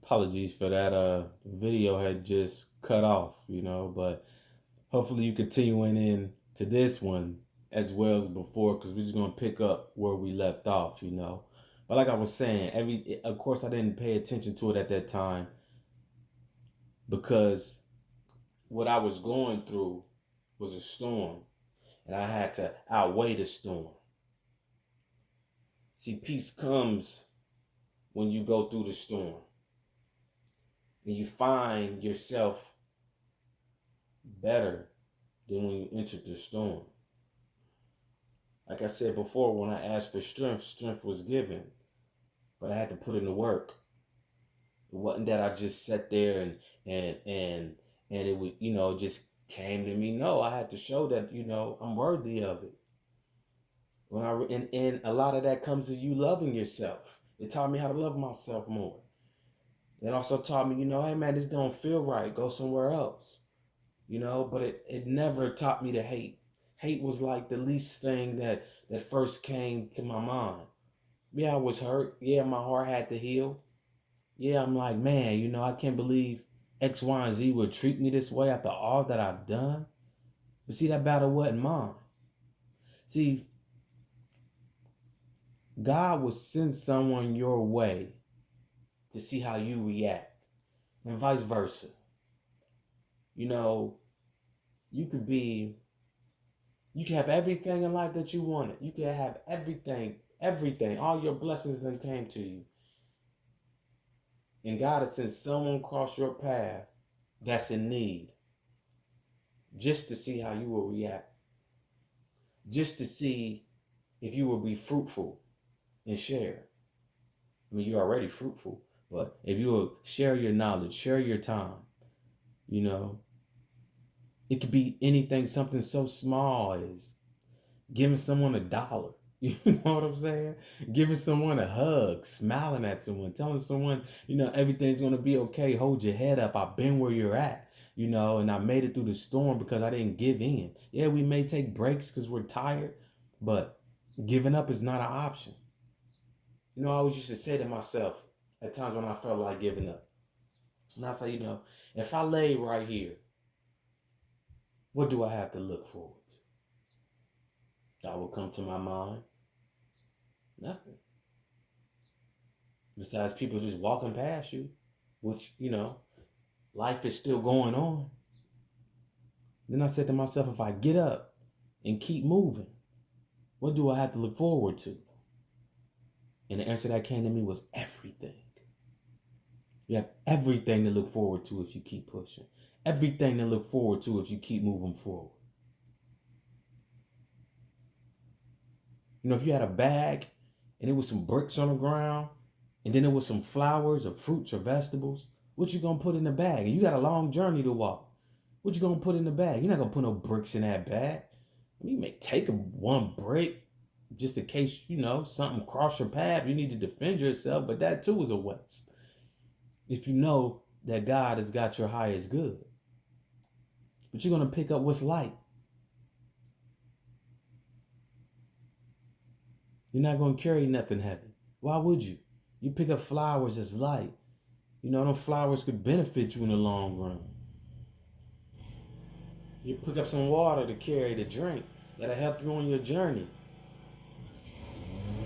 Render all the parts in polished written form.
Apologies for that. Video had just cut off, but hopefully you continuing in to this one as well as before, because we're just gonna pick up where we left off. But like I was saying, of course I didn't pay attention to it at that time because what I was going through was a storm, and I had to outweigh the storm. See, peace comes when you go through the storm and you find yourself better than when you entered the storm. Like I said before, when I asked for strength, strength was given, but I had to put in the work. It wasn't that I just sat there and it would, just came to me. No, I had to show that, I'm worthy of it. And a lot of that comes to you loving yourself. It taught me how to love myself more. It also taught me, hey man, this don't feel right. Go somewhere else. But it never taught me to hate. Hate was like the least thing that first came to my mind. Yeah, I was hurt. Yeah, my heart had to heal. Yeah, I'm like, man, I can't believe X, Y, and Z would treat me this way after all that I've done. But see, that battle wasn't mine. See, God will send someone your way to see how you react, and vice versa. You can have everything in life that you wanted. You can have everything, all your blessings that came to you. And God has sent someone across your path that's in need, just to see how you will react, just to see if you will be fruitful and share. I mean, you're already fruitful, but if you will share your knowledge, share your time, it could be anything, something so small as giving someone $1. You know what I'm saying? Giving someone a hug, smiling at someone, telling someone, everything's going to be okay. Hold your head up. I've been where you're at, and I made it through the storm because I didn't give in. Yeah, we may take breaks because we're tired, but giving up is not an option. I always used to say to myself at times when I felt like giving up, and I say, if I lay right here, what do I have to look forward to? That will come to my mind. Nothing. Besides people just walking past you, which, life is still going on. Then I said to myself, if I get up and keep moving, what do I have to look forward to? And the answer that came to me was everything. You have everything to look forward to if you keep pushing. Everything to look forward to if you keep moving forward. If you had a bag and there was some bricks on the ground and then there was some flowers or fruits or vegetables, what you gonna put in the bag? And you got a long journey to walk. What you gonna put in the bag? You're not gonna put no bricks in that bag. You may take one brick just in case, something cross your path. You need to defend yourself, but that too is a waste. If you know that God has got your highest good. But you're gonna pick up what's light. You're not going to carry nothing heavy. Why would you? You pick up flowers that's light. Them flowers could benefit you in the long run. You pick up some water to carry, to drink. That'll help you on your journey.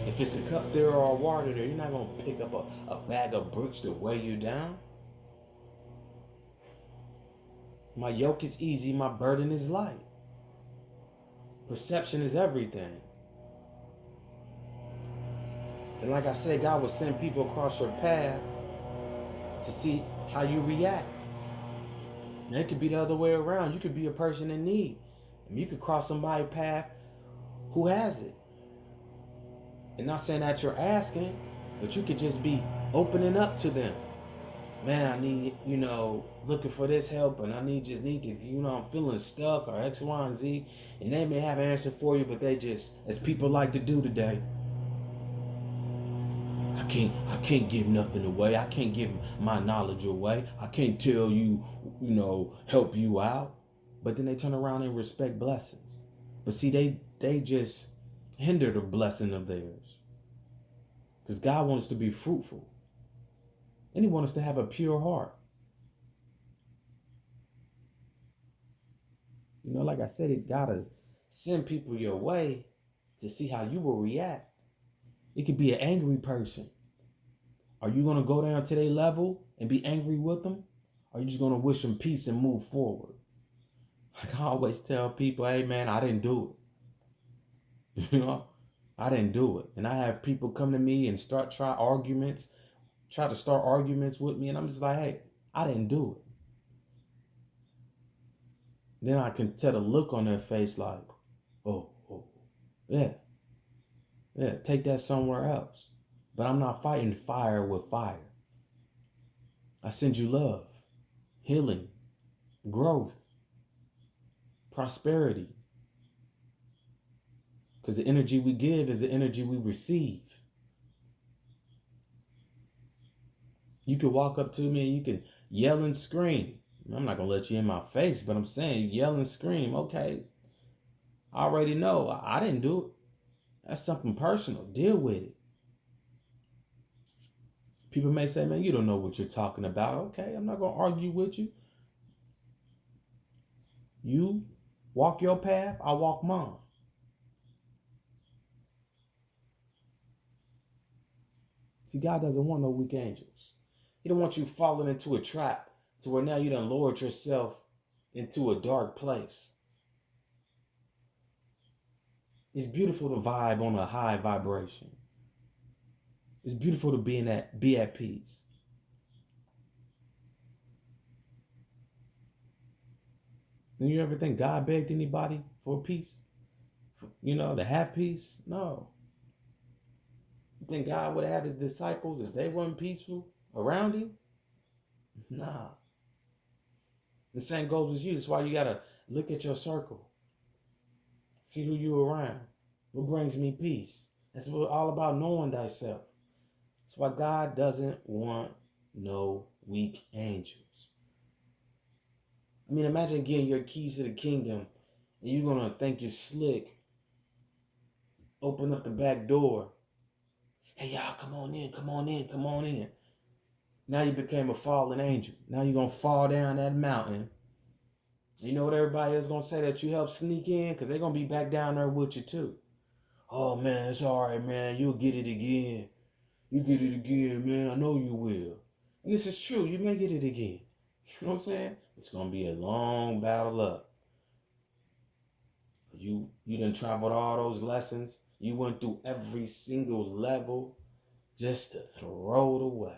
If it's a cup there or water there, you're not going to pick up a bag of bricks to weigh you down. My yoke is easy, my burden is light. Perception is everything. And like I said, God will send people across your path to see how you react. Now, it could be the other way around. You could be a person in need. You could cross somebody's path who has it. And not saying that you're asking, but you could just be opening up to them. Man, I need, looking for this help, and I need to, I'm feeling stuck or X, Y, and Z. And they may have an answer for you, but they just, as people like to do today, I can't give nothing away. I can't give my knowledge away. I can't tell you, help you out. But then they turn around and respect blessings. But see, they just hinder the blessing of theirs. Because God wants to be fruitful. And he wants us to have a pure heart. You know, like I said, it gotta send people your way to see how you will react. It could be an angry person. Are you gonna go down to their level and be angry with them? Or are you just gonna wish them peace and move forward? Like I always tell people, hey man, I didn't do it. You know, I didn't do it. And I have people come to me and try to start arguments with me, and I'm just like, hey, I didn't do it. Then I can tell the look on their face like, oh, yeah, take that somewhere else. But I'm not fighting fire with fire. I send you love, healing, growth, prosperity. Because the energy we give is the energy we receive. You can walk up to me and you can yell and scream. I'm not going to let you in my face, but I'm saying yell and scream. Okay, I already know. I didn't do it. That's something personal. Deal with it. People may say, man, you don't know what you're talking about. Okay, I'm not going to argue with you. You walk your path, I walk mine. See, God doesn't want no weak angels. He don't want you falling into a trap to where now you done lowered yourself into a dark place. It's beautiful to vibe on a high vibration. It's beautiful to be at peace. Do you ever think God begged anybody for peace? To have peace? No. You think God would have his disciples if they weren't peaceful around him? Nah. The same goes with you. That's why you gotta look at your circle. See who you around. What brings me peace? That's all about knowing thyself. That's why God doesn't want no weak angels. I mean, imagine getting your keys to the kingdom and you're gonna think you're slick. Open up the back door. Hey y'all, come on in, come on in, come on in. Now you became a fallen angel. Now you're gonna fall down that mountain. You know what everybody is gonna say that you helped sneak in? Because they're gonna be back down there with you too. Oh man, it's all right, man. You'll get it again. You get it again, man. I know you will. And this is true. You may get it again. You know what I'm saying? It's gonna be a long battle up. You done traveled all those lessons. You went through every single level just to throw it away.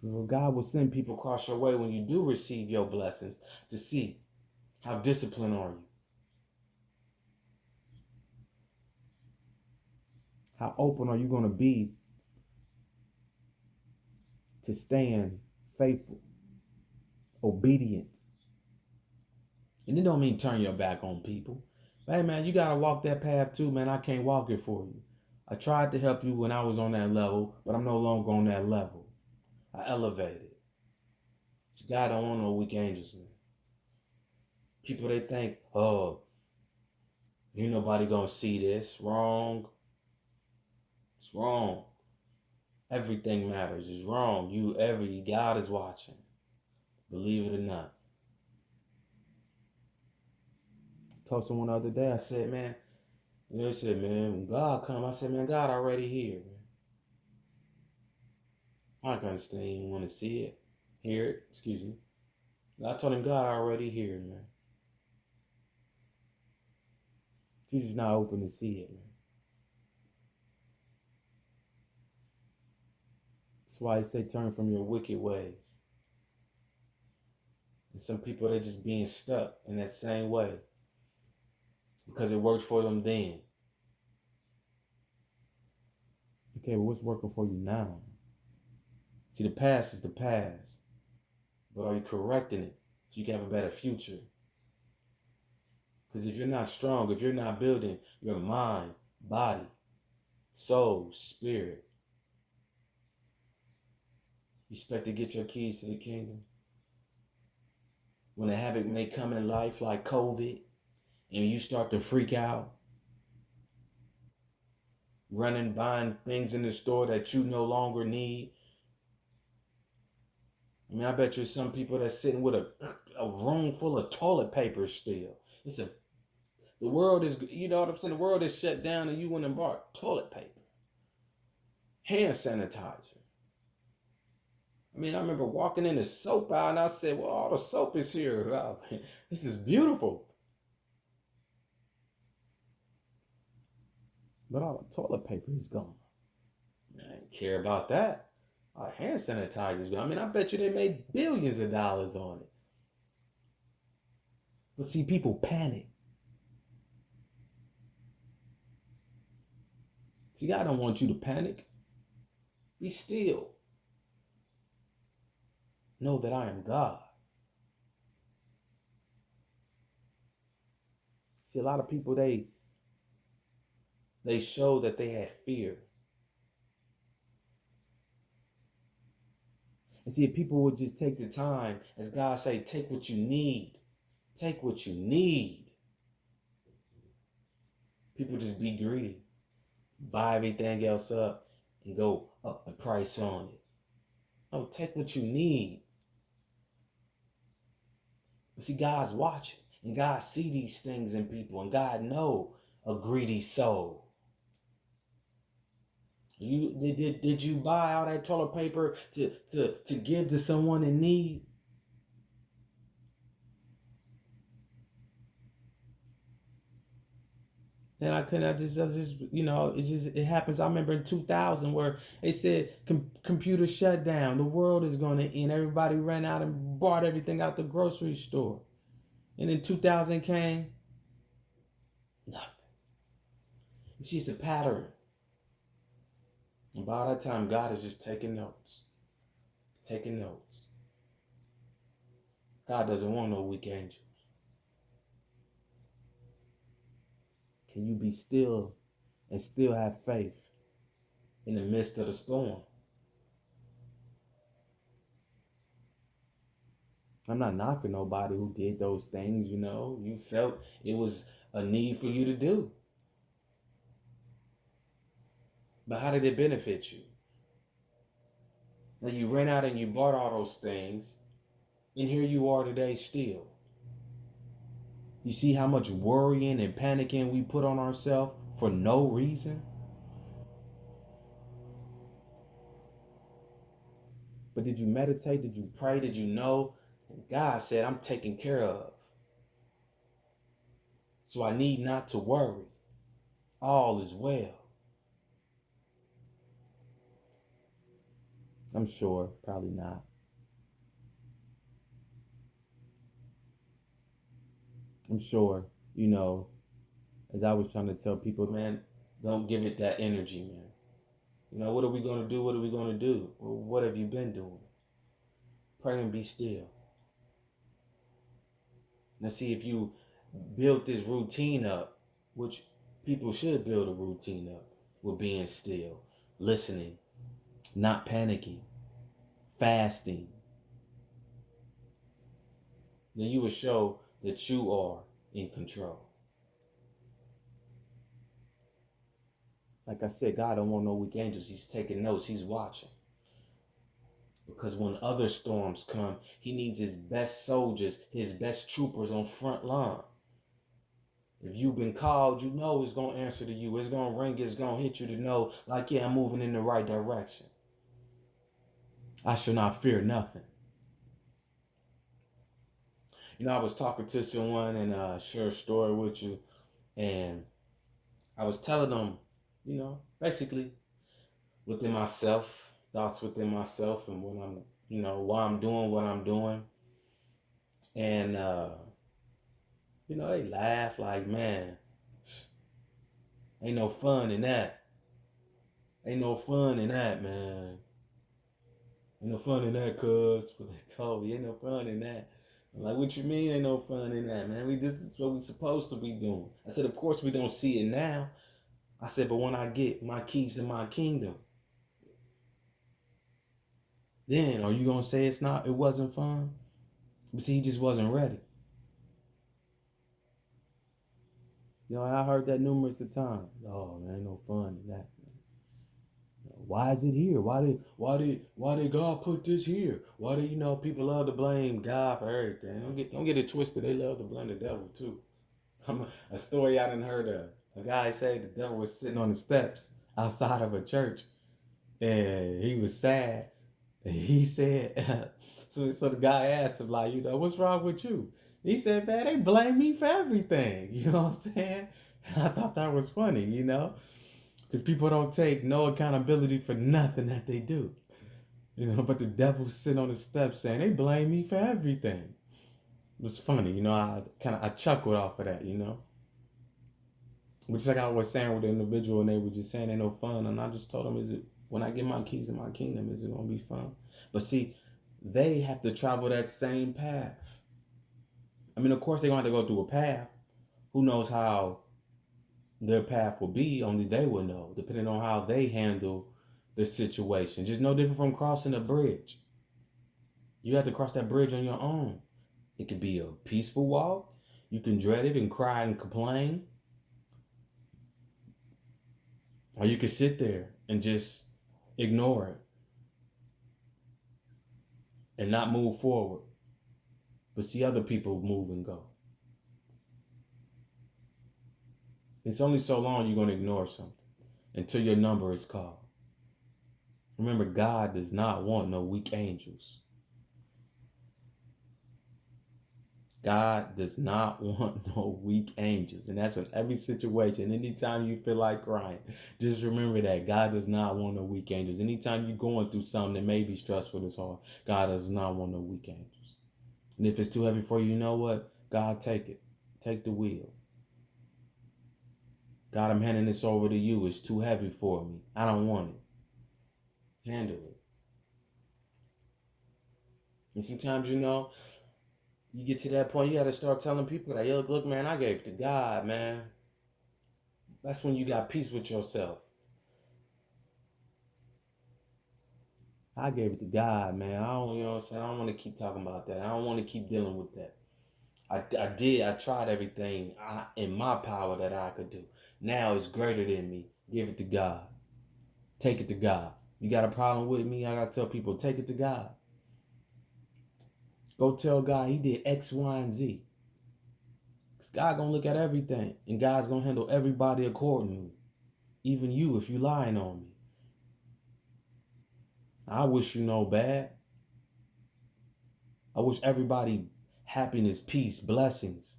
So God will send people across your way when you do receive your blessings to see how disciplined are you. How open are you going to be to staying faithful, obedient? And it don't mean turn your back on people. Hey man, you got to walk that path too, man. I can't walk it for you. I tried to help you when I was on that level, but I'm no longer on that level. I elevated. So God don't want no weak angels, man. People, they think, oh, ain't nobody going to see this. Wrong. It's wrong. Everything matters. It's wrong. God is watching. Believe it or not. I told someone the other day, I said, man, they said, man, when God come, I said, man, God already here, man. I can understand you want to see it, hear it, excuse me. I told him, God already here, man. You're just not open to see it, man. That's why I say turn from your wicked ways. And some people, they're just being stuck in that same way because it worked for them then. Okay, well, what's working for you now? See, the past is the past. But are you correcting it so you can have a better future? Because if you're not strong, if you're not building your mind, body, soul, spirit, you expect to get your keys to the kingdom? When a havoc may come in life like COVID, and you start to freak out, running, buying things in the store that you no longer need. I mean, I bet you some people that's sitting with a room full of toilet paper still. The world is, you know what I'm saying? The world is shut down and you went and bought toilet paper, hand sanitizer. I mean, I remember walking in the soap aisle and I said, well, all the soap is here. Wow, this is beautiful. But all the toilet paper is gone. I didn't care about that. All the hand sanitizer is gone. I mean, I bet you they made billions of dollars on it. But see, people panic. See, God don't want you to panic. Be still. Know that I am God. See, a lot of people, they show that they had fear. And see, if people would just take the time, as God say, take what you need. Take what you need. People just be greedy. Buy everything else up and go up the price on it. No, take what you need. But see, God's watching. And God see these things in people. And God know a greedy soul. Did you buy all that toilet paper to give to someone in need? And I just, you know, it happens. I remember in 2000 where they said computer shut down. The world is going to end. Everybody ran out and bought everything out the grocery store. And then 2000 came, nothing. You see, it's a pattern. And by that time, God is just taking notes. Taking notes. God doesn't want no weak angels. Can you be still and still have faith in the midst of the storm? I'm not knocking nobody who did those things, you know. You felt it was a need for you to do. But how did it benefit you? Now you ran out and you bought all those things, and here you are today still. You see how much worrying and panicking we put on ourselves for no reason? But did you meditate? Did you pray? Did you know? God said, I'm taken care of. So I need not to worry. All is well. I'm sure, probably not. I'm sure, you know, as I was trying to tell people, man, don't give it that energy, man. You know, what are we going to do? What are we going to do? Well, what have you been doing? Pray and be still. Now, see, if you built this routine up, which people should build a routine up with being still, listening, not panicking, fasting, then you will show that you are in control. Like I said, God don't want no weak angels. He's taking notes. He's watching. Because when other storms come, he needs his best soldiers, his best troopers on front line. If you've been called, you know it's going to answer to you. It's going to ring. It's going to hit you to know, like, yeah, I'm moving in the right direction. I shall not fear nothing. You know, I was talking to someone and share a story with you. And I was telling them, you know, basically within myself, thoughts within myself and what I'm, you know, why I'm doing what I'm doing. And, you know, they laugh like, man, ain't no fun in that. Ain't no fun in that, man. Ain't no fun in that, cuz. What they told me, ain't no fun in that. I'm like, what you mean ain't no fun in that, man? This is what we supposed to be doing. I said, of course we don't see it now. I said, but when I get my keys to my kingdom, then are you gonna say it wasn't fun? But see, he just wasn't ready. I heard that numerous of times. Oh, man, ain't no fun in that. Why is it here? Why did God put this here? Why do people love to blame God for everything? Don't get it twisted. They love to blame the devil too. A story I didn't heard of. A guy said the devil was sitting on the steps outside of a church, and he was sad. And he said, so the guy asked him, like, what's wrong with you? He said, man, they blame me for everything. You know what I'm saying? And I thought that was funny. Because people don't take no accountability for nothing that they do. But the devil's sitting on the steps saying, they blame me for everything. It was funny, I chuckled off of that. Which is like I was saying with the individual, and they were just saying ain't no fun. And I just told them, is it when I get my keys in my kingdom, is it gonna be fun? But see, they have to travel that same path. I mean, of course they're gonna have to go through a path. Who knows how their path will be? Only they will know, depending on how they handle the situation. Just no different from crossing a bridge. You have to cross that bridge on your own. It could be a peaceful walk. You can dread it and cry and complain. Or you could sit there and just ignore it and not move forward, but see other people move and go. It's only so long you're going to ignore something until your number is called. Remember, God does not want no weak angels. God does not want no weak angels. And that's in every situation. Anytime you feel like crying, just remember that God does not want no weak angels. Anytime you're going through something that may be stressful as hard, God does not want no weak angels. And if it's too heavy for you, you know what? God, take it. Take the wheel. God, I'm handing this over to you. It's too heavy for me. I don't want it. Handle it. And sometimes, you get to that point, you got to start telling people that, yo, look, man, I gave it to God, man. That's when you got peace with yourself. I gave it to God, man. I don't, what I'm saying? I don't want to keep talking about that. I don't want to keep dealing with that. I tried everything in my power that I could do. Now it's greater than me. Give it to God. Take it to God. You got a problem with me? I got to tell people, take it to God. Go tell God he did X, Y, and Z. Because God going to look at everything. And God's going to handle everybody accordingly. Even you, if you lying on me. I wish you no bad. I wish everybody happiness, peace, blessings.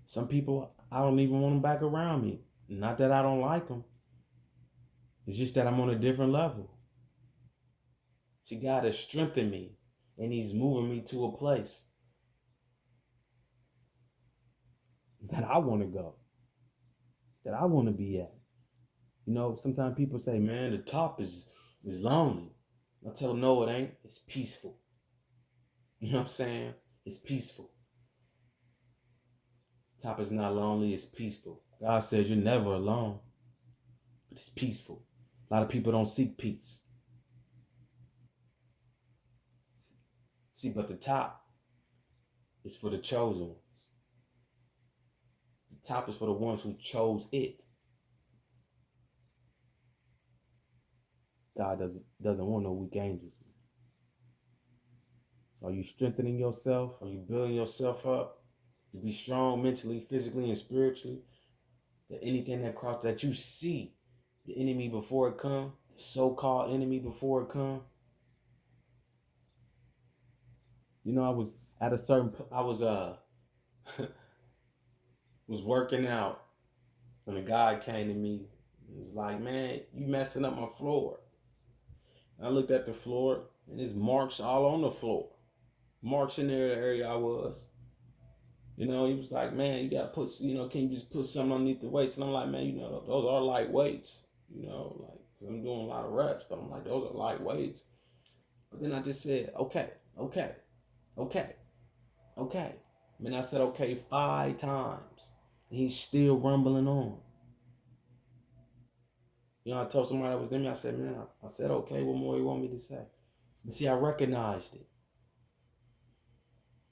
Some people, I don't even want them back around me. Not that I don't like them. It's just that I'm on a different level. See, God has strengthened me. And he's moving me to a place that I want to go. That I want to be at. Sometimes people say, man, the top is lonely. I tell them, no, it ain't. It's peaceful. You know what I'm saying? It's peaceful. Top is not lonely, it's peaceful. God says you're never alone, but it's peaceful. A lot of people don't seek peace. See, but the top is for the chosen ones. The top is for the ones who chose it. God doesn't want no weak angels. Are you strengthening yourself? Are you building yourself up to be strong mentally, physically, and spiritually? That anything that you see the enemy before it come, the so-called enemy before it come. I was at a certain, I was was working out when a guy came to me and was like, man, you messing up my floor. I looked at the floor and there's marks all on the floor. Marks in the area I was. He was like, man, you gotta put, can you just put something underneath the weights? And I'm like, man, those are light weights, like, cause I'm doing a lot of reps, but I'm like, those are light weights. But then I just said, okay. Man, I said, okay, 5 times. And he's still rumbling on. I told somebody that was there, I said, man, I said, okay, what more you want me to say? But see, I recognized it.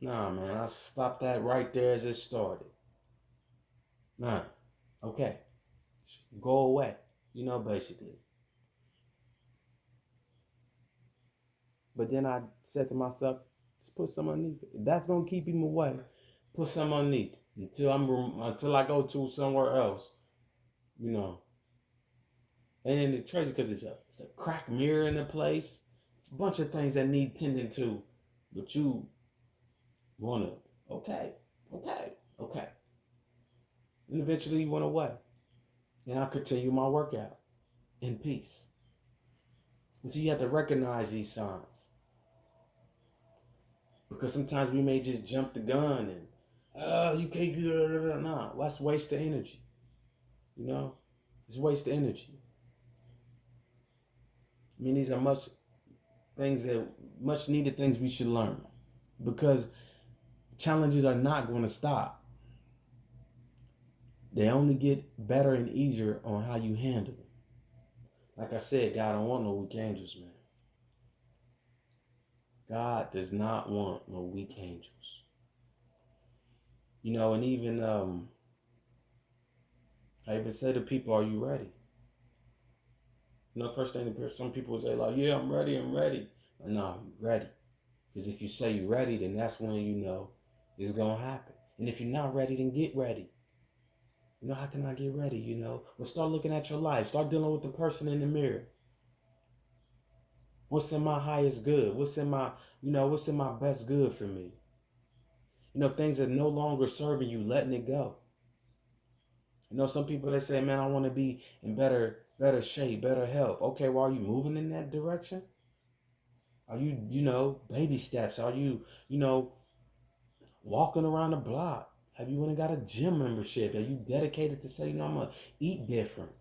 Nah, man, I stopped that right there as it started. Nah, okay, go away. Basically. But then I said to myself, just put some underneath it. If that's gonna keep him away, put some underneath until I go to somewhere else. You know. And then it's crazy because it's a cracked mirror in the place, a bunch of things that need tending to, but you wanna okay, okay, okay, and eventually you went away, and I continue my workout in peace. And so you have to recognize these signs because sometimes we may just jump the gun and you can't do that. Nah, that's waste of energy. You know, it's waste of energy. I mean, these are much needed things we should learn because challenges are not going to stop. They only get better and easier on how you handle it. Like I said, God don't want no weak angels, man. God does not want no weak angels. And even I even say to people, "Are you ready?" First thing some people will say, like, "Yeah, I'm ready, I'm ready." But no, you ready. Because if you say you're ready, then that's when it's gonna happen. And if you're not ready, then get ready. How can I get ready? Well, start looking at your life. Start dealing with the person in the mirror. What's in my highest good? What's in my best good for me? Things that no longer serving you, letting it go. Some people they say, man, I want to be in better shape, better health. Okay, well, are you moving in that direction? Are you, baby steps? Are you, walking around the block? Have you went and got a gym membership? Are you dedicated to say, I'm gonna eat different?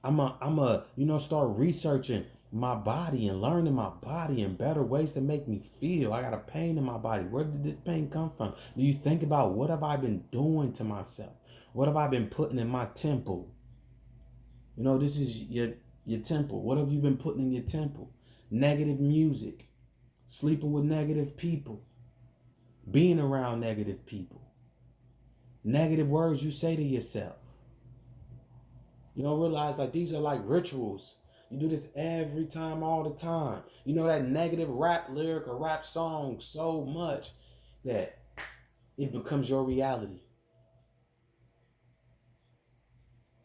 I'm a start researching my body and learning my body and better ways to make me feel. I got a pain in my body. Where did this pain come from? Do you think about what have I been doing to myself? What have I been putting in my temple? This is your temple. What have you been putting in your temple? Negative music, sleeping with negative people, being around negative people, negative words you say to yourself. Realize like these are like rituals. You do this every time, all the time. That negative rap lyric or rap song so much that it becomes your reality.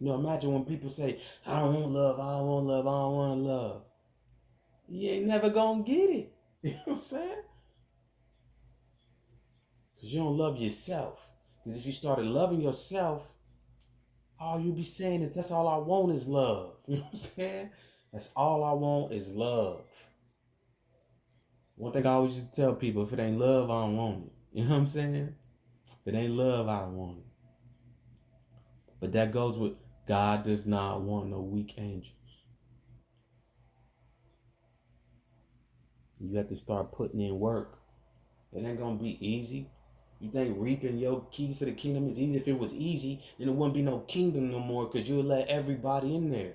Imagine when people say, I don't want love, I don't want love, I don't want love. You ain't never gonna get it. You know what I'm saying? Because you don't love yourself. Because if you started loving yourself, all you'll be saying is, that's all I want is love. You know what I'm saying? That's all I want is love. One thing I always used to tell people, if it ain't love, I don't want it. You know what I'm saying? If it ain't love, I don't want it. But that goes with God does not want no weak angels. You have to start putting in work. It ain't gonna be easy. You think reaping your keys to the kingdom is easy? If it was easy, then it wouldn't be no kingdom no more because you'll let everybody in there.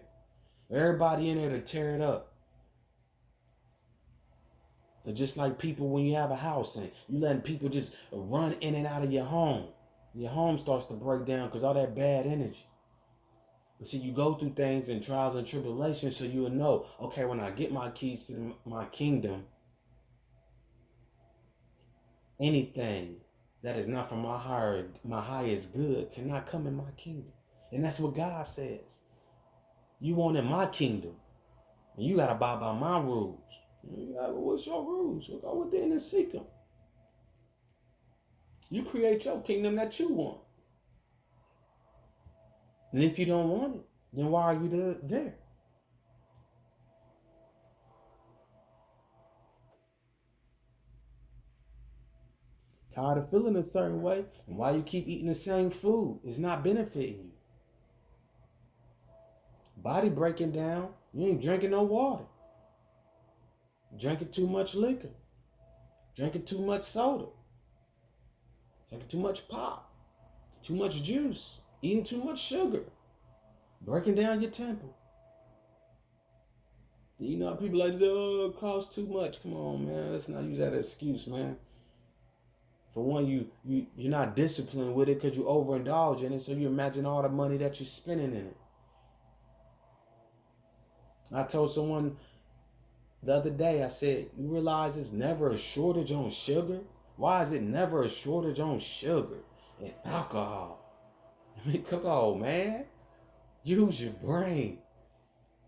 Everybody in there to tear it up. It's just like people when you have a house and you letting people just run in and out of your home. Your home starts to break down because all that bad energy. But see, you go through things and trials and tribulations so you'll know, okay, when I get my keys to my kingdom, anything that is not from my highest good cannot come in my kingdom. And that's what God says. You want in my kingdom, and you gotta abide by my rules. What's your rules? Go within and seek them. You create your kingdom that you want. And if you don't want it, then why are you there? Tired of feeling a certain way, and why you keep eating the same food? It's not benefiting you. Body breaking down, you ain't drinking no water. Drinking too much liquor. Drinking too much soda. Drinking too much pop. Too much juice. Eating too much sugar. Breaking down your temple. People like, oh, it costs too much. Come on, man. Let's not use that as excuse, man. For one, you're not disciplined with it because you overindulge in it. So you imagine all the money that you're spending in it. I told someone the other day, I said, you realize there's never a shortage on sugar? Why is it never a shortage on sugar and alcohol? I mean, come on, man. Use your brain.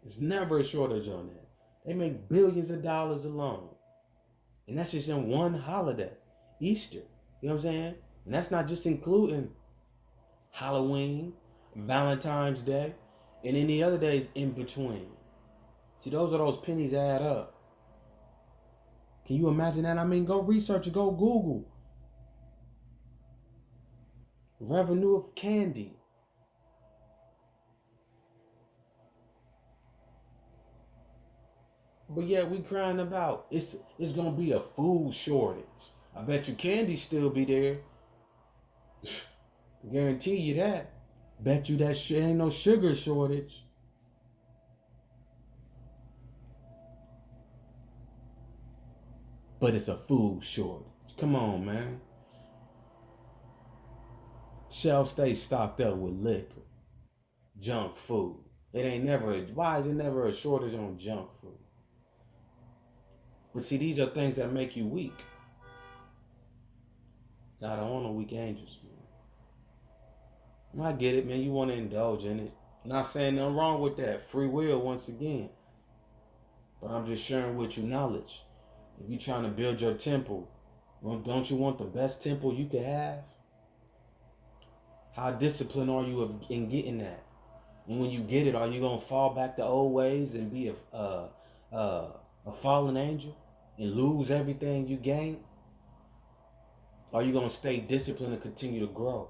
There's never a shortage on that. They make billions of dollars alone. And that's just in one holiday, Easter. You know what I'm saying? And that's not just including Halloween, Valentine's Day, and any other days in between. See, those pennies add up. Can you imagine that? I mean, go research it, go Google. Revenue of candy. But yet we crying about it's gonna be a food shortage. I bet you candy still be there. Guarantee you that. Bet you that ain't no sugar shortage. But it's a food shortage. Come on, man. Shelves stay stocked up with liquor, junk food. It ain't never. Why is it never a shortage on junk food? But see, these are things that make you weak. God, I don't want no weak angels, man. I get it, man. You want to indulge in it. Not saying nothing wrong with that. Free will, once again. But I'm just sharing with you knowledge. If you're trying to build your temple, well, don't you want the best temple you could have? How disciplined are you in getting that? And when you get it, are you going to fall back to old ways and be a fallen angel and lose everything you gain? Or are you going to stay disciplined and continue to grow?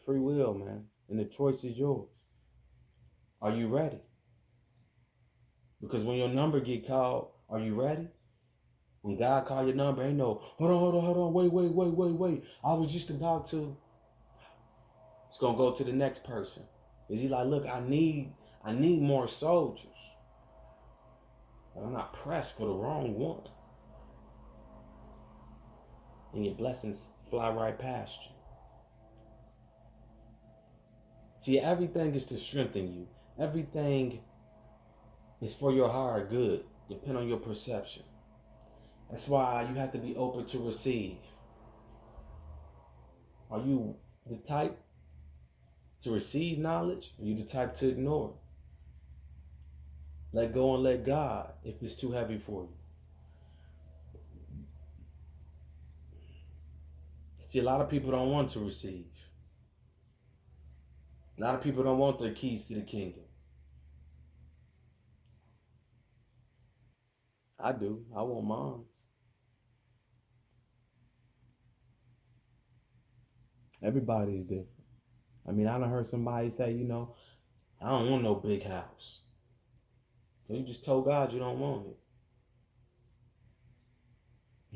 Free will, man. And the choice is yours. Are you ready? Because when your number get called, are you ready? When God call your number, ain't no, hold on, wait. I was just about to. It's gonna go to the next person. Is he like, look, I need more soldiers. But I'm not pressed for the wrong one. And your blessings fly right past you. See, everything is to strengthen you. Everything is for your higher good. Depend on your perception. That's why you have to be open to receive. Are you the type to receive knowledge? Or are you the type to ignore it? Let go and let God if it's too heavy for you. See, a lot of people don't want to receive. A lot of people don't want their keys to the kingdom. I do. I want mine. Everybody is different. I mean, I done heard somebody say, I don't want no big house. So you just told God you don't want it.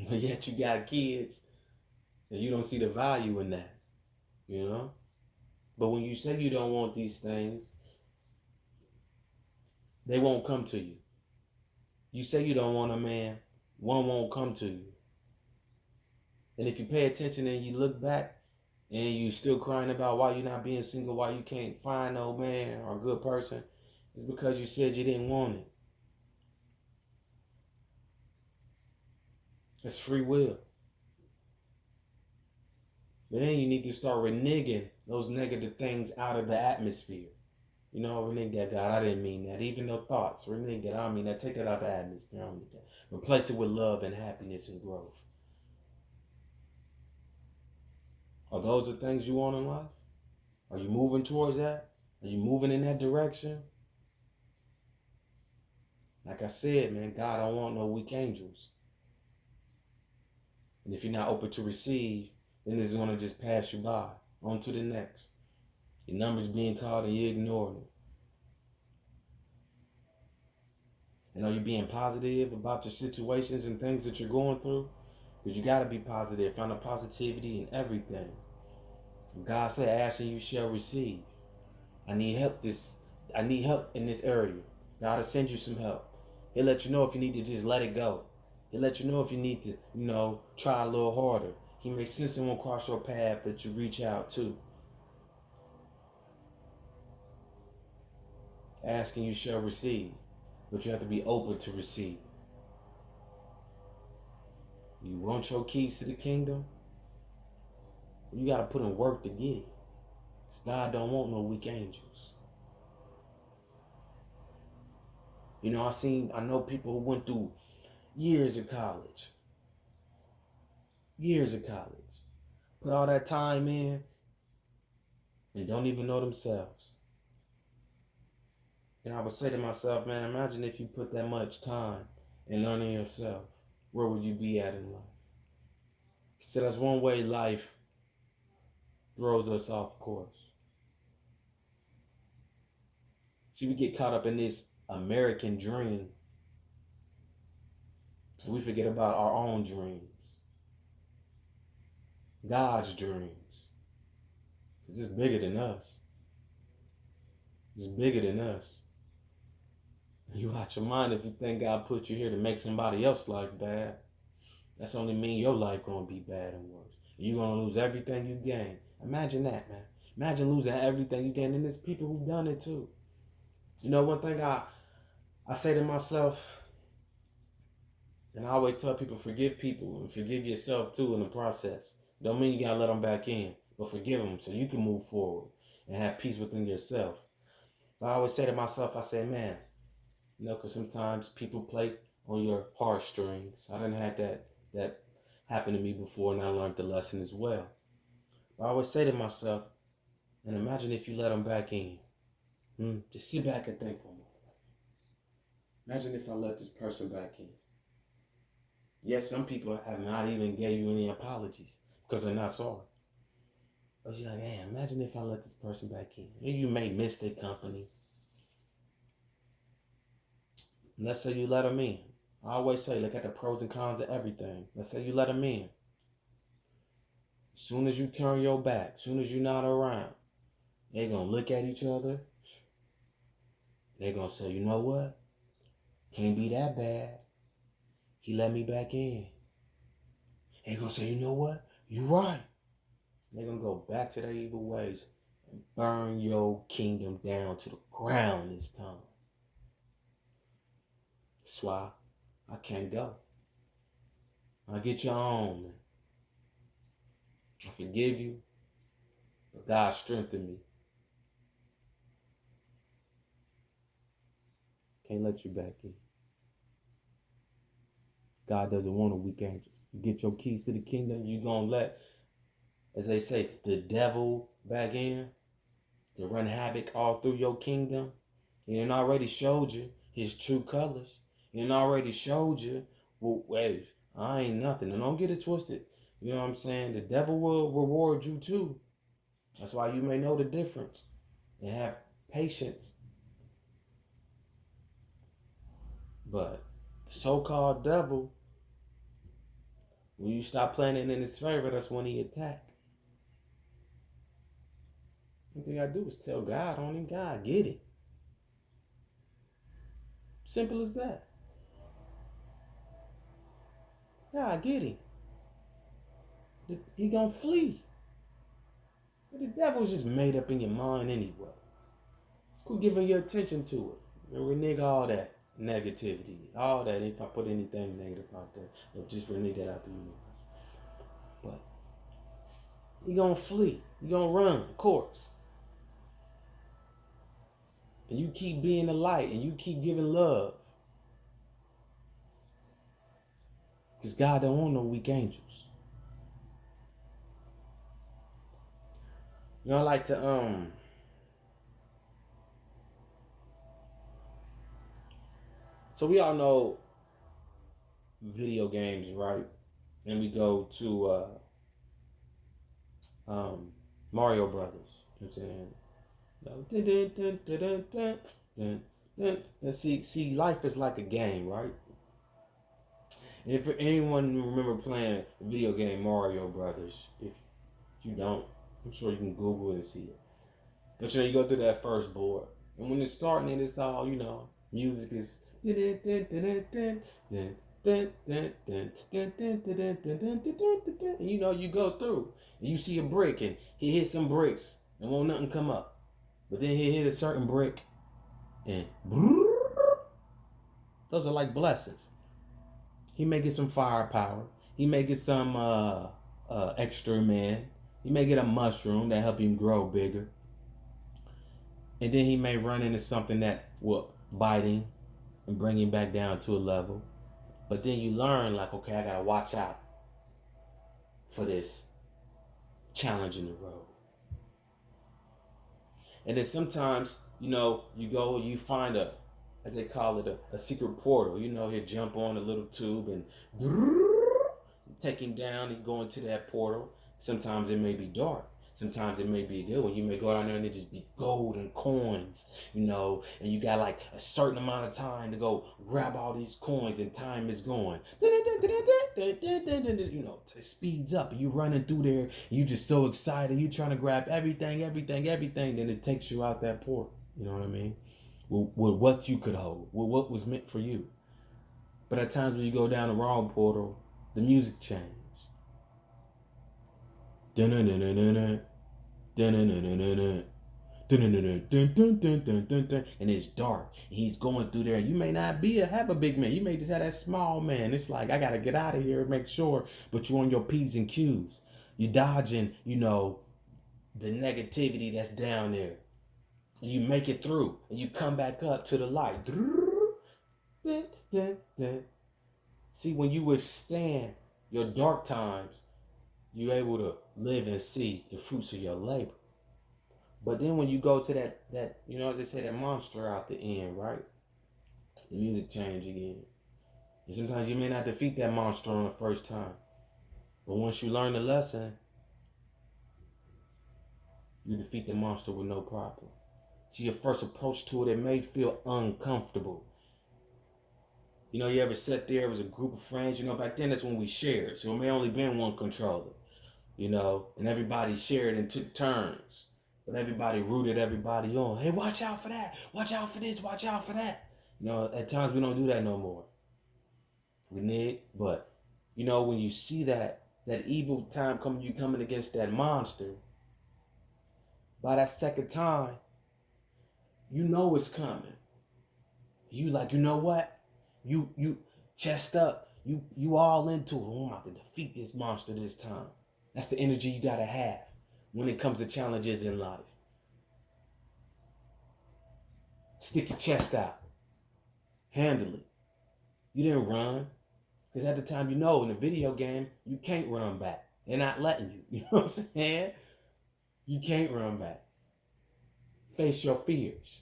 But yet you got kids and you don't see the value in that, But when you say you don't want these things, they won't come to you. You say you don't want a man, one won't come to you. And if you pay attention and you look back and you still crying about why you're not being single, why you can't find no man or a good person, it's because you said you didn't want it. It's free will. But then you need to start reneging those negative things out of the atmosphere. Renege that, God, I didn't mean that. Even though thoughts, renege that, I don't mean that. Take that out of the atmosphere. I don't need that. Replace it with love and happiness and growth. Are those the things you want in life? Are you moving towards that? Are you moving in that direction? Like I said, man, God don't want no weak angels. And if you're not open to receive, then it's going to just pass you by. On to the next. Your number's being called and you're ignoring it. And are you being positive about your situations and things that you're going through? Because you got to be positive. Find the positivity in everything. God said, ask and you shall receive. I need help in this area. God will send you some help. He'll let you know if you need to just let it go. He'll let you know if you need to, try a little harder. He may send someone across your path that you reach out to. Asking you shall receive, but you have to be open to receive. You want your keys to the kingdom? You got to put in work to get it. Because God don't want no weak angels. I know people who went through years of college. Put all that time in and don't even know themselves. And I would say to myself, man, imagine if you put that much time in learning yourself. Where would you be at in life? So that's one way life throws us off course. See, we get caught up in this American dream. So we forget about our own dreams. God's dreams. Because it's bigger than us. It's bigger than us. You out your mind if you think God put you here to make somebody else's life bad. That's only mean your life gonna be bad and worse. You're gonna lose everything you gain. Imagine that, man. Imagine losing everything you gain. And there's people who've done it too. One thing I say to myself, and I always tell people, forgive people and forgive yourself too in the process. Don't mean you gotta let them back in, but forgive them so you can move forward and have peace within yourself. But I always say to myself, I say, man, because sometimes people play on your heartstrings. I done had that happen to me before, and I learned the lesson as well. But I always say to myself, and imagine if you let them back in. Just sit back and think for a moment. Imagine if I let this person back in. Yes, some people have not even gave you any apologies because they're not sorry. But you're like, man, imagine if I let this person back in. You may miss their company. Let's say you let them in. I always say, look at the pros and cons of everything. Let's say you let them in. As soon as you turn your back, as soon as you're not around, they're going to look at each other. They're going to say, you know what? Can't be that bad. He let me back in. They're going to say, you know what? You're right. They're going to go back to their evil ways and burn your kingdom down to the ground this time. That's why I can't go. I'll get your own, man. I forgive you, but God strengthened me. Can't let you back in. God doesn't want a weak angel. You get your keys to the kingdom, you're going to let, as they say, the devil back in to run havoc all through your kingdom. He done already showed you his true colors. He done already showed you, well, wait, I ain't nothing. And don't get it twisted. You know what I'm saying? The devil will reward you too. That's why you may know the difference and have patience. But the so-called devil, when you stop playing it in his favor, that's when he attack. One thing I do is tell God on him. God, get it. Simple as that. God, get him. He gonna flee. The devil's just made up in your mind anyway. Quit giving your attention to it. And renege all that negativity. All that, if I put anything negative out there, just renege that out the universe. But he gonna flee. He gonna run, of course. And you keep being the light and you keep giving love. Because God don't want no weak angels. I like to so we all know video games, right? And we go to Mario Brothers. You know what I'm saying? And see, life is like a game, right? And if anyone remember playing the video game Mario Brothers, if you don't, I'm sure you can Google it and see it. But you go through that first board, and when it's starting, and it's all music is And you know, you go through and you see a brick and he hit some bricks and won't nothing come up. But then he hit a certain brick and those are like blessings. He may get some firepower. He may get some extra man. He may get a mushroom that help him grow bigger. And then he may run into something that will bite him and bring him back down to a level. But then you learn, like, okay, I gotta watch out for this challenge in the road. And then sometimes, you know, you go and you find as they call it, a secret portal. You know, he'll jump on a little tube and take him down and go into that portal. Sometimes it may be dark. Sometimes it may be good when you may go down there and it just be gold and coins, you know, and you got like a certain amount of time to go grab all these coins and time is going. You know, it speeds up and you running through there and you just so excited. You trying to grab everything. Then it takes you out that portal. You know what I mean? With what you could hold, with what was meant for you. But at times when you go down the wrong portal, the music changes. And it's dark. And he's going through there. You may not have a big man. You may just have that small man. It's like, I gotta get out of here and make sure. But you're on your P's and Q's. You're dodging, you know, the negativity that's down there. You make it through and you come back up to the light. See, when you withstand your dark times, you're able to live and see the fruits of your labor. But then when you go to that, you know, as they say, that monster out the end, right? The music change again. And sometimes you may not defeat that monster on the first time. But once you learn the lesson, you defeat the monster with no problem. So your first approach to it may feel uncomfortable. You know, you ever sat there as a group of friends? You know, back then that's when we shared. So it may only been one controller, you know, and everybody shared and took turns. But everybody rooted everybody on. Hey, watch out for that. Watch out for this. Watch out for that. You know, at times we don't do that no more. We need, but, you know, when you see that evil time coming, you coming against that monster, by that second time, you know it's coming. You like, you know what? You chest up. You all into it. Oh, I'm about to defeat this monster this time. That's the energy you gotta have when it comes to challenges in life. Stick your chest out. Handle it. You didn't run. Because at the time, you know, in a video game, you can't run back. They're not letting you. You know what I'm saying? You can't run back. Face your fears.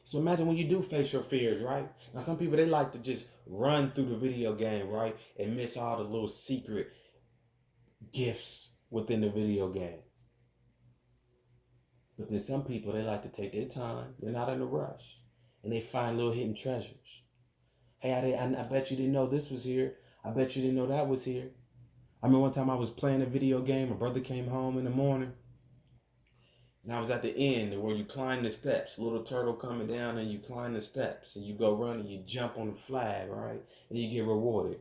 So imagine when you do face your fears, right? Now, some people, they like to just run through the video game, right? And miss all the little secret gifts within the video game. But then some people, they like to take their time. They're not in a rush. And they find little hidden treasures. Hey, I bet you didn't know this was here. I bet you didn't know that was here. I remember one time I was playing a video game. My brother came home in the morning. And I was at the end where you climb the steps. Little turtle coming down and you climb the steps. And you go run and you jump on the flag, right? And you get rewarded.